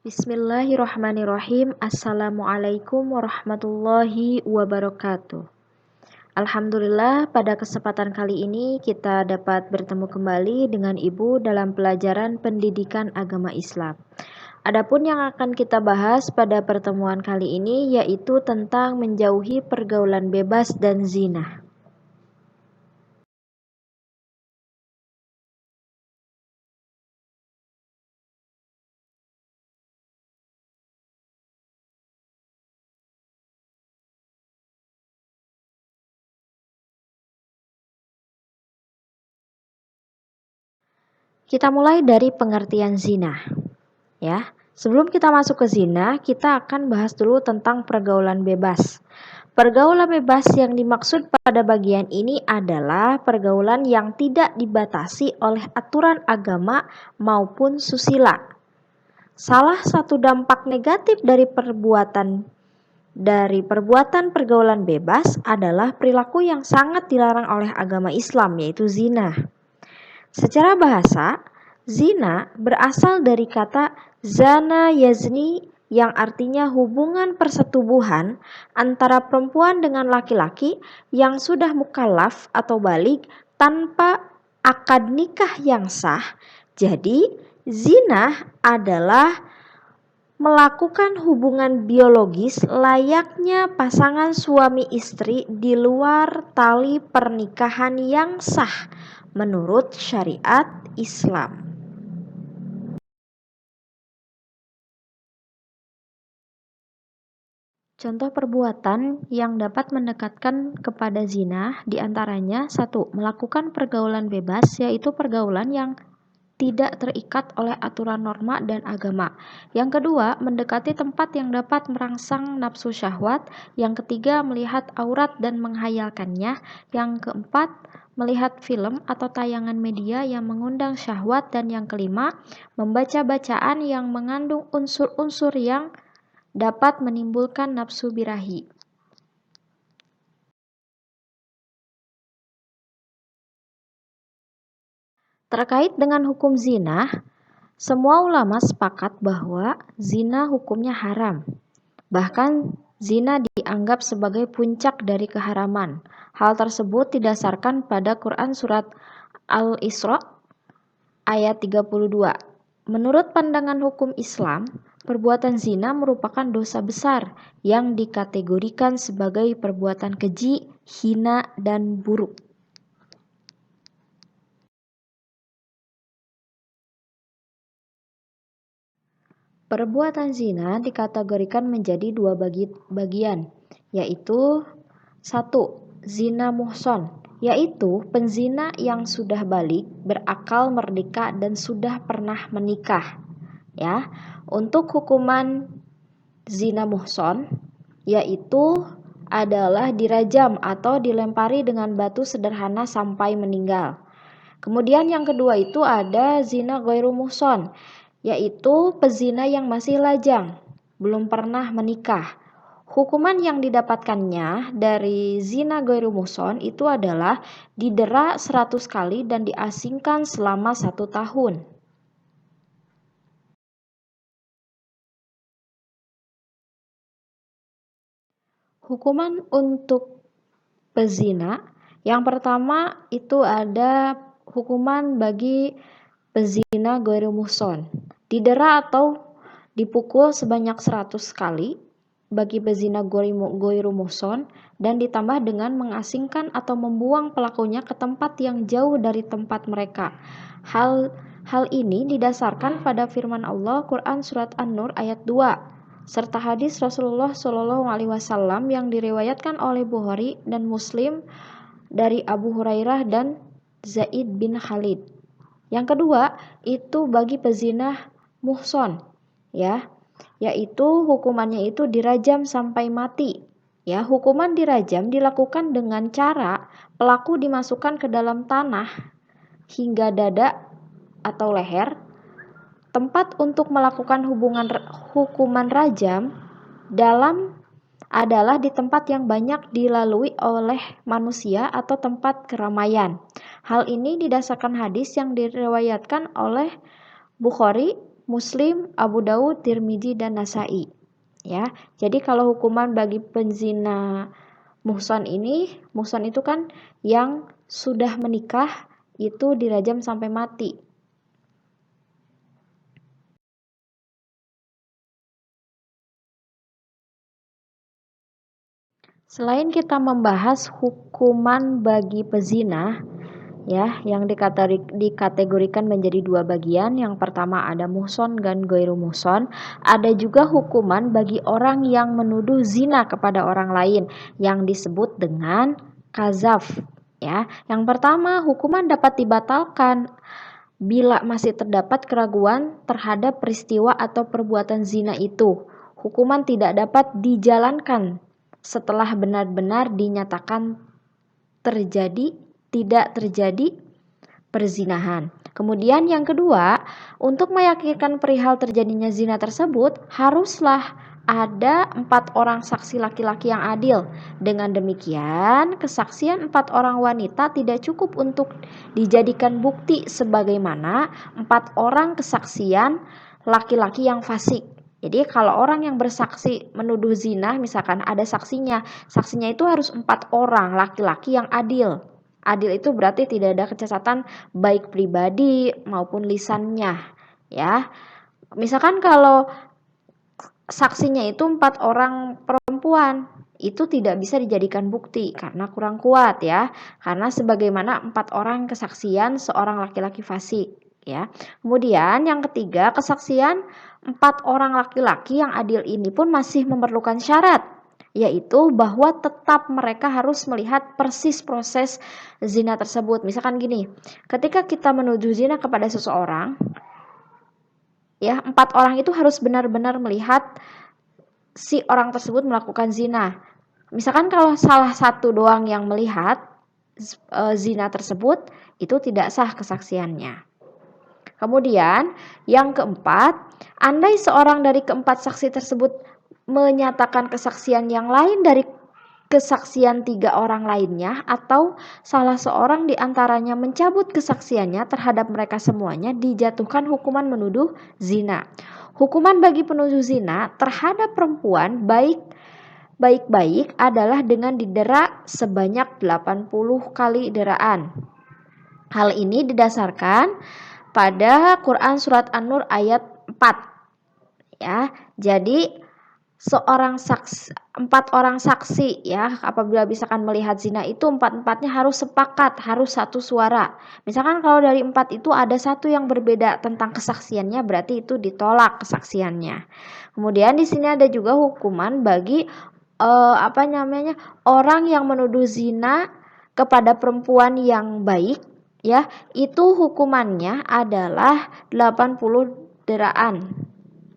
Bismillahirrahmanirrahim. Assalamualaikum warahmatullahi wabarakatuh. Alhamdulillah, pada kesempatan kali ini kita dapat bertemu kembali dengan Ibu dalam pelajaran pendidikan agama Islam. Adapun yang akan kita bahas pada pertemuan kali ini yaitu tentang menjauhi pergaulan bebas dan zina. Kita mulai dari pengertian zina. Ya, sebelum kita masuk ke zina, kita akan bahas dulu tentang pergaulan bebas. Pergaulan bebas yang dimaksud pada bagian ini adalah pergaulan yang tidak dibatasi oleh aturan agama maupun susila. Salah satu dampak negatif dari perbuatan pergaulan bebas adalah perilaku yang sangat dilarang oleh agama Islam, yaitu zina. Secara bahasa, zina berasal dari kata zana yazni yang artinya hubungan persetubuhan antara perempuan dengan laki-laki yang sudah mukallaf atau baligh tanpa akad nikah yang sah. Jadi, zina adalah melakukan hubungan biologis layaknya pasangan suami istri di luar tali pernikahan yang sah menurut syariat Islam. Contoh perbuatan yang dapat mendekatkan kepada zina diantaranya 1. Melakukan pergaulan bebas, yaitu pergaulan yang tidak terikat oleh aturan norma dan agama. Yang kedua, mendekati tempat yang dapat merangsang nafsu syahwat. Yang ketiga, melihat aurat dan menghayalkannya. Yang keempat, melihat film atau tayangan media yang mengundang syahwat. Dan yang kelima, membaca bacaan yang mengandung unsur-unsur yang dapat menimbulkan nafsu birahi. Terkait dengan hukum zina, semua ulama sepakat bahwa zina hukumnya haram. Bahkan zina dianggap sebagai puncak dari keharaman. Hal tersebut didasarkan pada Quran surat Al-Isra ayat 32. Menurut pandangan hukum Islam, perbuatan zina merupakan dosa besar yang dikategorikan sebagai perbuatan keji, hina, dan buruk. Perbuatan zina dikategorikan menjadi dua bagian, yaitu 1. Zina muhson, yaitu penzina yang sudah baligh, berakal, merdeka, dan sudah pernah menikah. Ya, untuk hukuman zina muhson, yaitu adalah dirajam atau dilempari dengan batu sederhana sampai meninggal. Kemudian yang kedua itu ada zina ghairu muhson, yaitu pezina yang masih lajang, belum pernah menikah. Hukuman yang didapatkannya dari zina ghairu muhson itu adalah didera 100 kali dan diasingkan selama 1 tahun. Hukuman untuk pezina, yang pertama itu ada hukuman bagi pezina ghairu muhson, didera atau dipukul sebanyak 100 kali bagi pezina ghairu muhson dan ditambah dengan mengasingkan atau membuang pelakunya ke tempat yang jauh dari tempat mereka. Hal ini didasarkan pada firman Allah Quran surat An-Nur ayat 2 serta hadis Rasulullah Shallallahu alaihi wasallam yang diriwayatkan oleh Bukhari dan Muslim dari Abu Hurairah dan Zaid bin Khalid. Yang kedua, itu bagi pezina muhson, ya, yaitu hukumannya itu dirajam sampai mati. Ya, hukuman dirajam dilakukan dengan cara pelaku dimasukkan ke dalam tanah hingga dada atau leher. Tempat untuk melakukan hukuman rajam adalah di tempat yang banyak dilalui oleh manusia atau tempat keramaian. Hal ini didasarkan hadis yang diriwayatkan oleh Bukhari, Muslim, Abu Daud, Tirmidzi, dan Nasai. Ya, jadi kalau hukuman bagi penzina muhsan itu kan yang sudah menikah itu dirajam sampai mati. Selain kita membahas hukuman bagi pezina, ya, yang dikategorikan menjadi dua bagian. Yang pertama ada muhson dan ghairu muhson. Ada juga hukuman bagi orang yang menuduh zina kepada orang lain yang disebut dengan kazaf. Ya, yang pertama hukuman dapat dibatalkan bila masih terdapat keraguan terhadap peristiwa atau perbuatan zina itu. Hukuman tidak dapat dijalankan setelah benar-benar dinyatakan tidak terjadi perzinahan. Kemudian yang kedua, untuk meyakinkan perihal terjadinya zina tersebut, haruslah ada 4 orang saksi laki-laki yang adil. Dengan demikian, kesaksian 4 orang wanita tidak cukup untuk dijadikan bukti sebagaimana 4 orang kesaksian laki-laki yang fasik. Jadi kalau orang yang bersaksi menuduh zina, misalkan ada saksinya itu harus 4 orang laki-laki yang adil. Adil itu berarti tidak ada kecacatan baik pribadi maupun lisannya, ya. Misalkan kalau saksinya itu 4 orang perempuan, itu tidak bisa dijadikan bukti karena kurang kuat, ya. Karena sebagaimana 4 orang kesaksian seorang laki-laki fasik, ya. Kemudian yang ketiga, kesaksian 4 orang laki-laki yang adil ini pun masih memerlukan syarat, yaitu bahwa tetap mereka harus melihat persis proses zina tersebut. Misalkan gini, ketika kita menuduh zina kepada seseorang, ya, 4 orang itu harus benar-benar melihat si orang tersebut melakukan zina. Misalkan kalau salah satu doang yang melihat zina tersebut, itu tidak sah kesaksiannya. Kemudian yang keempat, andai seorang dari keempat saksi tersebut menyatakan kesaksian yang lain dari kesaksian 3 orang lainnya, atau salah seorang di antaranya mencabut kesaksiannya terhadap mereka semuanya, dijatuhkan hukuman menuduh zina. Hukuman bagi penuduh zina terhadap perempuan baik-baik adalah dengan didera sebanyak 80 kali deraan. Hal ini didasarkan pada Quran surat An-Nur ayat 4. Ya, jadi 4 orang saksi, ya, apabila misalkan melihat zina itu 4-4-nya harus sepakat, harus satu suara. Misalkan kalau dari 4 itu ada satu yang berbeda tentang kesaksiannya, berarti itu ditolak kesaksiannya. Kemudian di sini ada juga hukuman bagi orang yang menuduh zina kepada perempuan yang baik, ya, itu hukumannya adalah 80 deraan,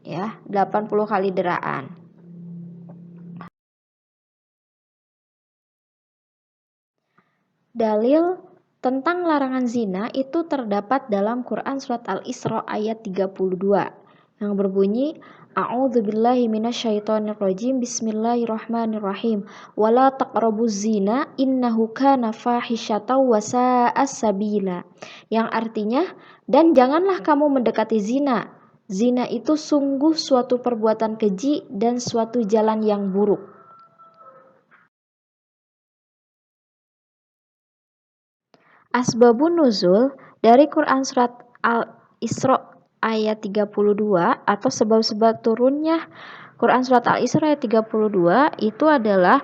ya, 80 kali deraan. Dalil tentang larangan zina itu terdapat dalam Quran surat Al-Isra ayat 32 yang berbunyi, A'udzubillahi minasyaitonirrajim, Bismillahirrahmanirrahim, wala taqrabuz zina innahu kana fahisyatan wa sa'a sabila, yang artinya, dan janganlah kamu mendekati zina. Zina itu sungguh suatu perbuatan keji dan suatu jalan yang buruk. Asbabun nuzul dari Quran surat Al-Isra ayat 32 atau sebab-sebab turunnya Quran surat Al-Isra ayat 32 itu adalah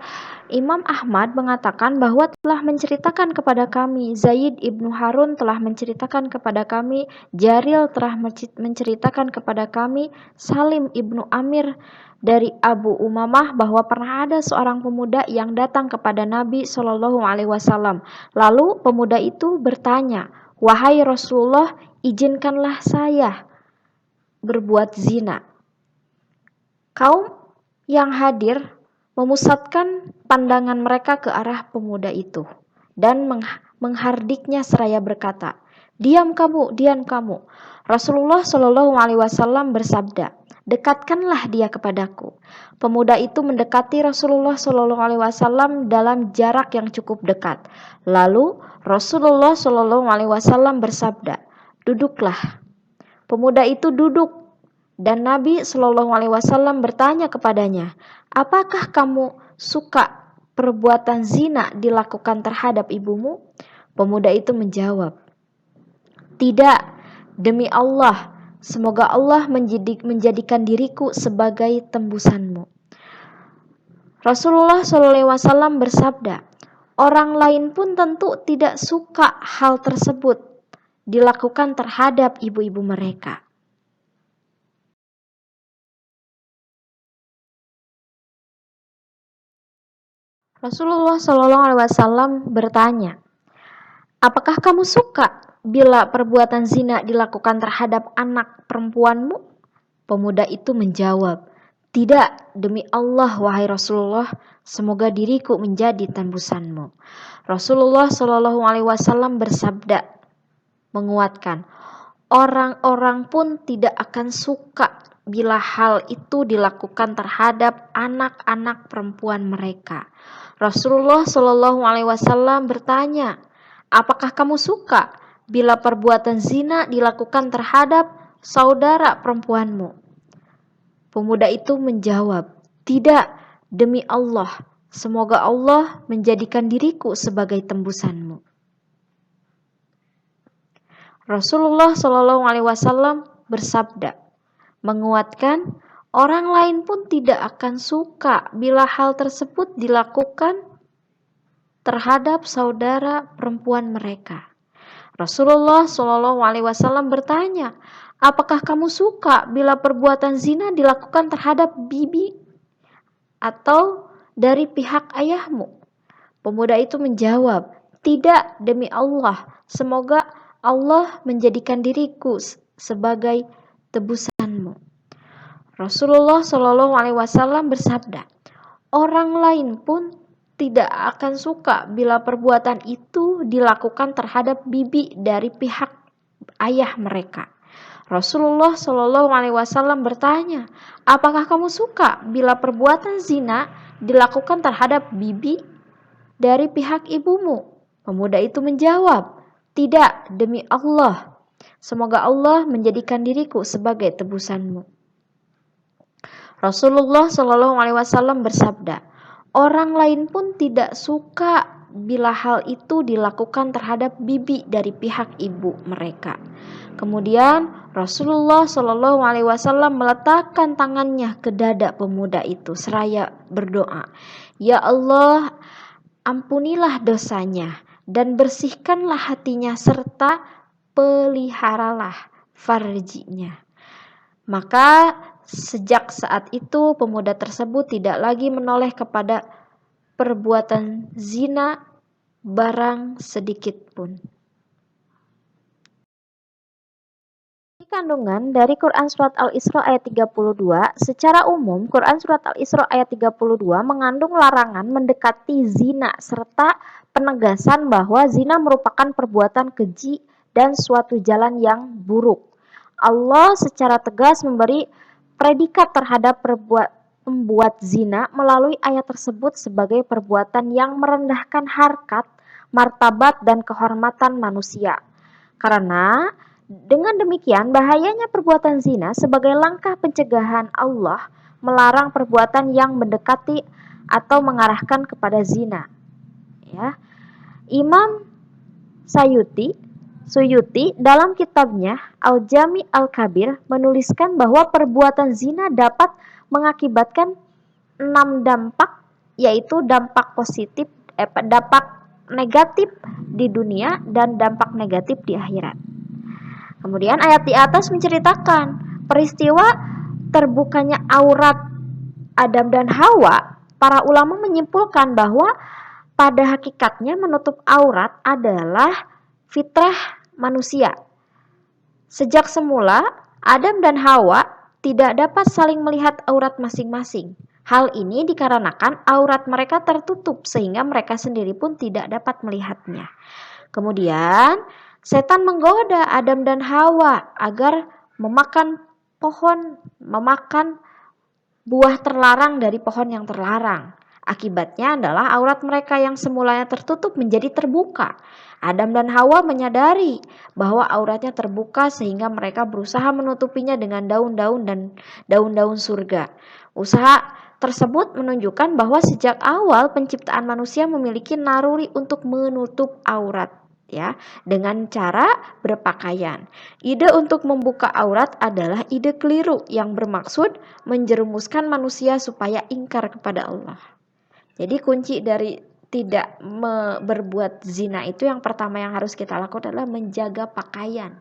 Imam Ahmad mengatakan bahwa telah menceritakan kepada kami, Zaid ibnu Harun telah menceritakan kepada kami, Jaril telah menceritakan kepada kami, Salim ibnu Amir dari Abu Umamah bahwa pernah ada seorang pemuda yang datang kepada Nabi Shallallahu Alaihi Wasallam. Lalu pemuda itu bertanya, wahai Rasulullah, izinkanlah saya berbuat zina. Kaum yang hadir memusatkan pandangan mereka ke arah pemuda itu dan menghardiknya seraya berkata, diam kamu, diam kamu. Rasulullah Shallallahu Alaihi Wasallam bersabda, dekatkanlah dia kepadaku. Pemuda itu mendekati Rasulullah Shallallahu Alaihi Wasallam dalam jarak yang cukup dekat. Lalu Rasulullah Shallallahu Alaihi Wasallam bersabda, duduklah. Pemuda itu duduk Dan Nabi Shallallahu Alaihi Wasallam bertanya kepadanya, apakah kamu suka perbuatan zina dilakukan terhadap ibumu? Pemuda itu menjawab, tidak, demi Allah, semoga Allah menjadikan diriku sebagai tembusanmu. Rasulullah SAW bersabda, orang lain pun tentu tidak suka hal tersebut dilakukan terhadap ibu-ibu mereka. Rasulullah SAW bertanya, apakah kamu suka bila perbuatan zina dilakukan terhadap anak perempuanmu? Pemuda itu menjawab, tidak, demi Allah wahai Rasulullah, semoga diriku menjadi tembusanmu. Rasulullah SAW bersabda, menguatkan, orang-orang pun tidak akan suka bila hal itu dilakukan terhadap anak-anak perempuan mereka. Rasulullah SAW bertanya, apakah kamu suka bila perbuatan zina dilakukan terhadap saudara perempuanmu? Pemuda itu menjawab, tidak, demi Allah, semoga Allah menjadikan diriku sebagai tembusanmu. Rasulullah SAW bersabda, menguatkan, orang lain pun tidak akan suka bila hal tersebut dilakukan terhadap saudara perempuan mereka. Rasulullah SAW bertanya, apakah kamu suka bila perbuatan zina dilakukan terhadap bibi atau dari pihak ayahmu? Pemuda itu menjawab, tidak, demi Allah, semoga Allah menjadikan diriku sebagai tebusanmu. Rasulullah SAW bersabda, orang lain pun tidak akan suka bila perbuatan itu dilakukan terhadap bibi dari pihak ayah mereka. Rasulullah SAW bertanya, apakah kamu suka bila perbuatan zina dilakukan terhadap bibi dari pihak ibumu? Pemuda itu menjawab, tidak, demi Allah, semoga Allah menjadikan diriku sebagai tebusanmu. Rasulullah SAW bersabda, orang lain pun tidak suka bila hal itu dilakukan terhadap bibi dari pihak ibu mereka. Kemudian Rasulullah SAW meletakkan tangannya ke dada pemuda itu seraya berdoa, ya Allah, ampunilah dosanya dan bersihkanlah hatinya serta peliharalah farjinya. Maka sejak saat itu pemuda tersebut tidak lagi menoleh kepada perbuatan zina barang sedikit pun. Kandungan dari Quran Surat Al-Isra ayat 32, secara umum Quran Surat Al-Isra ayat 32 mengandung larangan mendekati zina serta penegasan bahwa zina merupakan perbuatan keji dan suatu jalan yang buruk. Allah secara tegas memberi predikat terhadap pembuat zina melalui ayat tersebut sebagai perbuatan yang merendahkan harkat, martabat, dan kehormatan manusia. Karena dengan demikian, bahayanya perbuatan zina sebagai langkah pencegahan Allah melarang perbuatan yang mendekati atau mengarahkan kepada zina. Ya. Imam Suyuti dalam kitabnya Al-Jami Al-Kabir menuliskan bahwa perbuatan zina dapat mengakibatkan 6 dampak, yaitu dampak negatif di dunia dan dampak negatif di akhirat. Kemudian ayat di atas menceritakan peristiwa terbukanya aurat Adam dan Hawa. Para ulama menyimpulkan bahwa pada hakikatnya menutup aurat adalah fitrah manusia. Sejak semula, Adam dan Hawa tidak dapat saling melihat aurat masing-masing. Hal ini dikarenakan aurat mereka tertutup sehingga mereka sendiri pun tidak dapat melihatnya. Kemudian setan menggoda Adam dan Hawa agar memakan buah terlarang dari pohon yang terlarang. Akibatnya adalah aurat mereka yang semulanya tertutup menjadi terbuka. Adam dan Hawa menyadari bahwa auratnya terbuka sehingga mereka berusaha menutupinya dengan daun-daun dan daun-daun surga. Usaha tersebut menunjukkan bahwa sejak awal penciptaan manusia memiliki naluri untuk menutup aurat, ya, dengan cara berpakaian. Ide untuk membuka aurat adalah ide keliru yang bermaksud menjerumuskan manusia supaya ingkar kepada Allah. Jadi kunci dari tidak berbuat zina itu yang pertama yang harus kita lakukan adalah menjaga pakaian.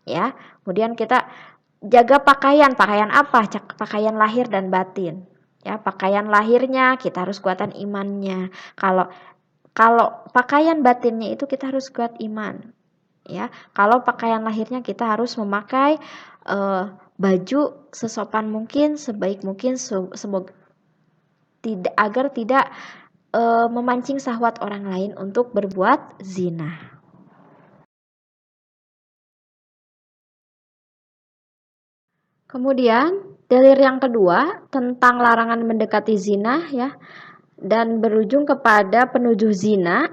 Ya, kemudian kita jaga pakaian apa? Pakaian lahir dan batin. Ya, pakaian lahirnya kita harus kuatkan imannya. Kalau pakaian batinnya itu kita harus kuat iman. Ya, kalau pakaian lahirnya kita harus memakai baju sesopan mungkin, sebaik mungkin, semoga agar tidak memancing syahwat orang lain untuk berbuat zina. Kemudian dalil yang kedua tentang larangan mendekati zina, ya, dan berujung kepada penuduh zina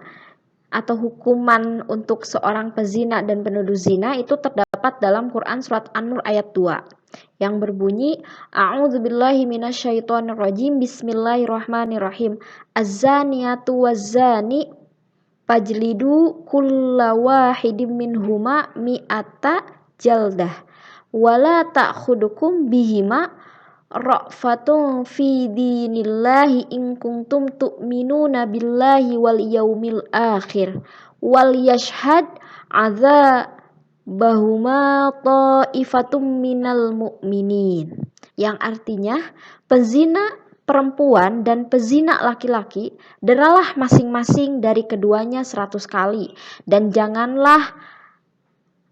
atau hukuman untuk seorang pezina dan penuduh zina itu terdapat dalam Quran surat An-Nur ayat 2 yang berbunyi, A'udzubillahi minasyaitonirrajim, Bismillahirrahmanirrahim, Az-zaniyatu waz-zani fajlidu kulla wahidim minhuma mi'ata jaldah wala ta'khudukum bihima ra'fatun fi dinillahi in kuntum tu'minuna billahi wal yaumil akhir wal yashhad adzabahuma ta'ifatum minal mu'minin, yang artinya pezina perempuan dan pezina laki-laki deralah masing-masing dari keduanya 100 kali, dan janganlah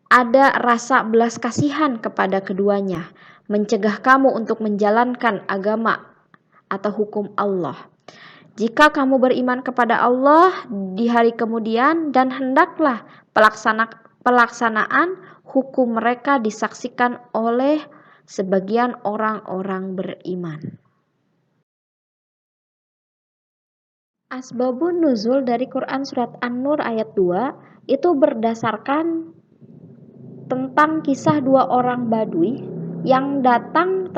ada rasa belas kasihan kepada keduanya, mencegah kamu untuk menjalankan agama atau hukum Allah. Jika kamu beriman kepada Allah di hari kemudian, dan hendaklah pelaksanaan hukum mereka disaksikan oleh sebagian orang-orang beriman. Asbabun nuzul dari Quran surat An-Nur ayat 2 itu berdasarkan tentang kisah dua orang badui yang datang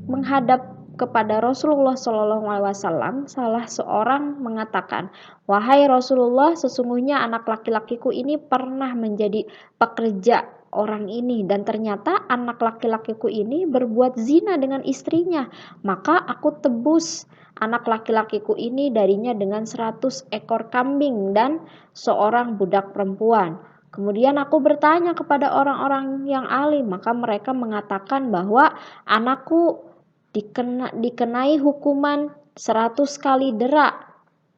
menghadap kepada Rasulullah SAW. Salah seorang mengatakan, "Wahai Rasulullah, sesungguhnya anak laki-lakiku ini pernah menjadi pekerja orang ini, dan ternyata anak laki-lakiku ini berbuat zina dengan istrinya. Maka aku tebus anak laki-lakiku ini darinya dengan 100 ekor kambing dan seorang budak perempuan. Kemudian aku bertanya kepada orang-orang yang alim, maka mereka mengatakan bahwa anakku dikenai hukuman 100 kali dera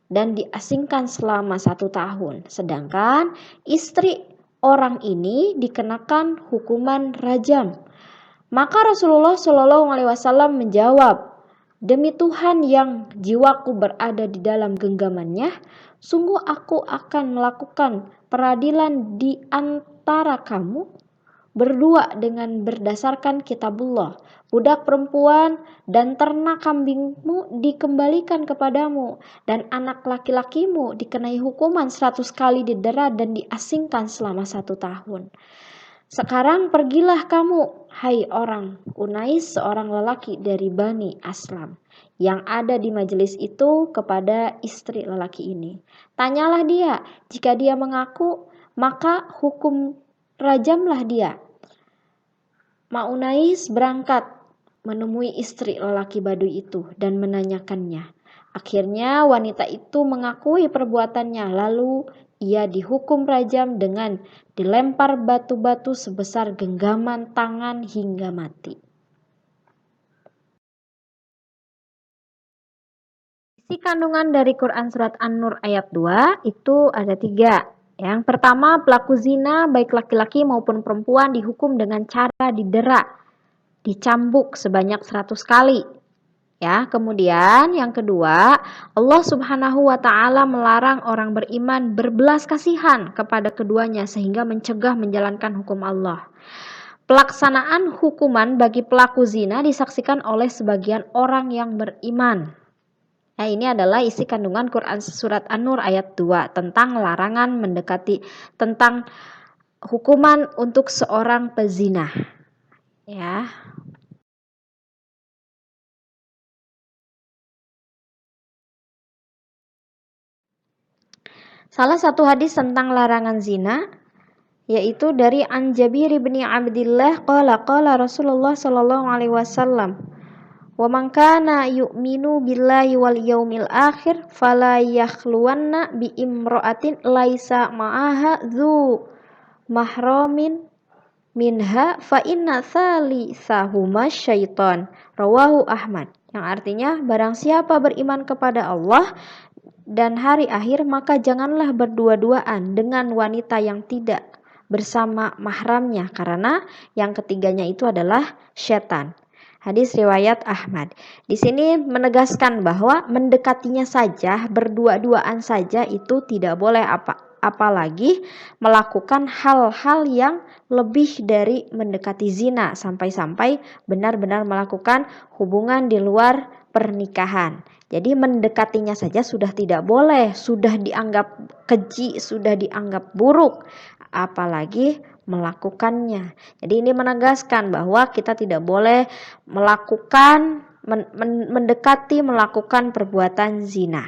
dan diasingkan selama 1 tahun. Sedangkan istri orang ini dikenakan hukuman rajam." Maka Rasulullah SAW menjawab, "Demi Tuhan yang jiwaku berada di dalam genggamannya, sungguh aku akan melakukan peradilan di antara kamu berdua dengan berdasarkan kitabullah. Budak perempuan dan ternak kambingmu dikembalikan kepadamu, dan anak laki-lakimu dikenai hukuman 100 kali didera dan diasingkan selama 1 tahun. Sekarang pergilah kamu, hai orang Unais, seorang lelaki dari Bani Aslam, yang ada di majelis itu, kepada istri lelaki ini. Tanyalah dia, jika dia mengaku, maka hukum rajamlah dia." Unais berangkat menemui istri lelaki badui itu dan menanyakannya. Akhirnya wanita itu mengakui perbuatannya, lalu ia dihukum rajam dengan dilempar batu-batu sebesar genggaman tangan hingga mati. Isi kandungan dari Quran surat An-Nur ayat 2 itu ada 3. Yang pertama, pelaku zina baik laki-laki maupun perempuan dihukum dengan cara didera, dicambuk sebanyak 100 kali. Ya, kemudian yang kedua, Allah Subhanahu wa taala melarang orang beriman berbelas kasihan kepada keduanya sehingga mencegah menjalankan hukum Allah. Pelaksanaan hukuman bagi pelaku zina disaksikan oleh sebagian orang yang beriman. Nah, ini adalah isi kandungan Quran surat An-Nur ayat 2 tentang larangan mendekati, tentang hukuman untuk seorang pezina. Ya. Salah satu hadis tentang larangan zina yaitu dari An Jabir bin Abdillah qala Rasulullah sallallahu alaihi wasallam, wa man kana yu'minu billahi wal yaumil akhir fala yakhluwanna bi imra'atin laisa ma'aha dzu mahramin minha fa inna salisahuma syaitan, rawahu Ahmad. Yang artinya, barang siapa beriman kepada Allah dan hari akhir, maka janganlah berdua-duaan dengan wanita yang tidak bersama mahramnya, karena yang ketiganya itu adalah setan. Hadis riwayat Ahmad. Di sini menegaskan bahwa mendekatinya saja, berdua-duaan saja itu tidak boleh, apalagi melakukan hal-hal yang lebih dari mendekati zina, sampai-sampai benar-benar melakukan hubungan di luar pernikahan. Jadi mendekatinya saja sudah tidak boleh, sudah dianggap keji, sudah dianggap buruk, apalagi melakukannya. Jadi ini menegaskan bahwa kita tidak boleh melakukan, mendekati, melakukan perbuatan zina.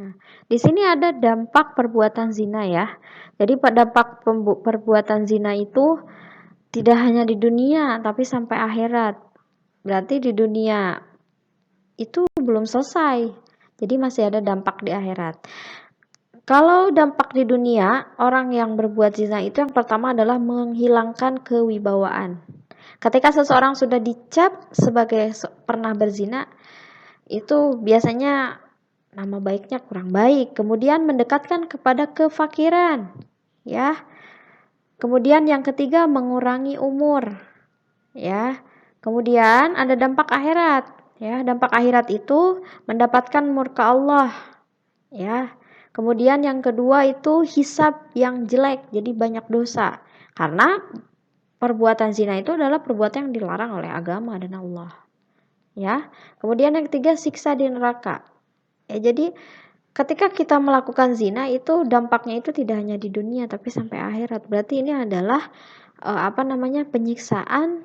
Nah, di sini ada dampak perbuatan zina ya. Jadi dampak perbuatan zina itu tidak hanya di dunia, tapi sampai akhirat. Berarti di dunia itu belum selesai. Jadi masih ada dampak di akhirat. Kalau dampak di dunia, orang yang berbuat zina itu yang pertama adalah menghilangkan kewibawaan. Ketika seseorang sudah dicap sebagai pernah berzina, itu biasanya nama baiknya kurang baik. Kemudian mendekatkan kepada kefakiran, ya. Kemudian yang ketiga mengurangi umur, ya. Kemudian ada dampak akhirat, ya. Dampak akhirat itu mendapatkan murka Allah, ya. Kemudian yang kedua itu hisab yang jelek, jadi banyak dosa. Karena perbuatan zina itu adalah perbuatan yang dilarang oleh agama dan Allah, ya. Kemudian yang ketiga siksa di neraka. Ya, jadi ketika kita melakukan zina itu dampaknya itu tidak hanya di dunia tapi sampai akhirat. Berarti ini adalah penyiksaan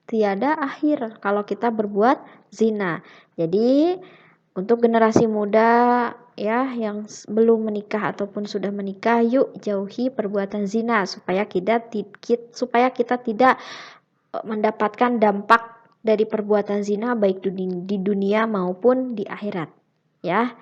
tiada akhir kalau kita berbuat zina. Jadi untuk generasi muda ya yang belum menikah ataupun sudah menikah, yuk jauhi perbuatan zina supaya kita tidak mendapatkan dampak dari perbuatan zina baik di dunia maupun di akhirat, ya.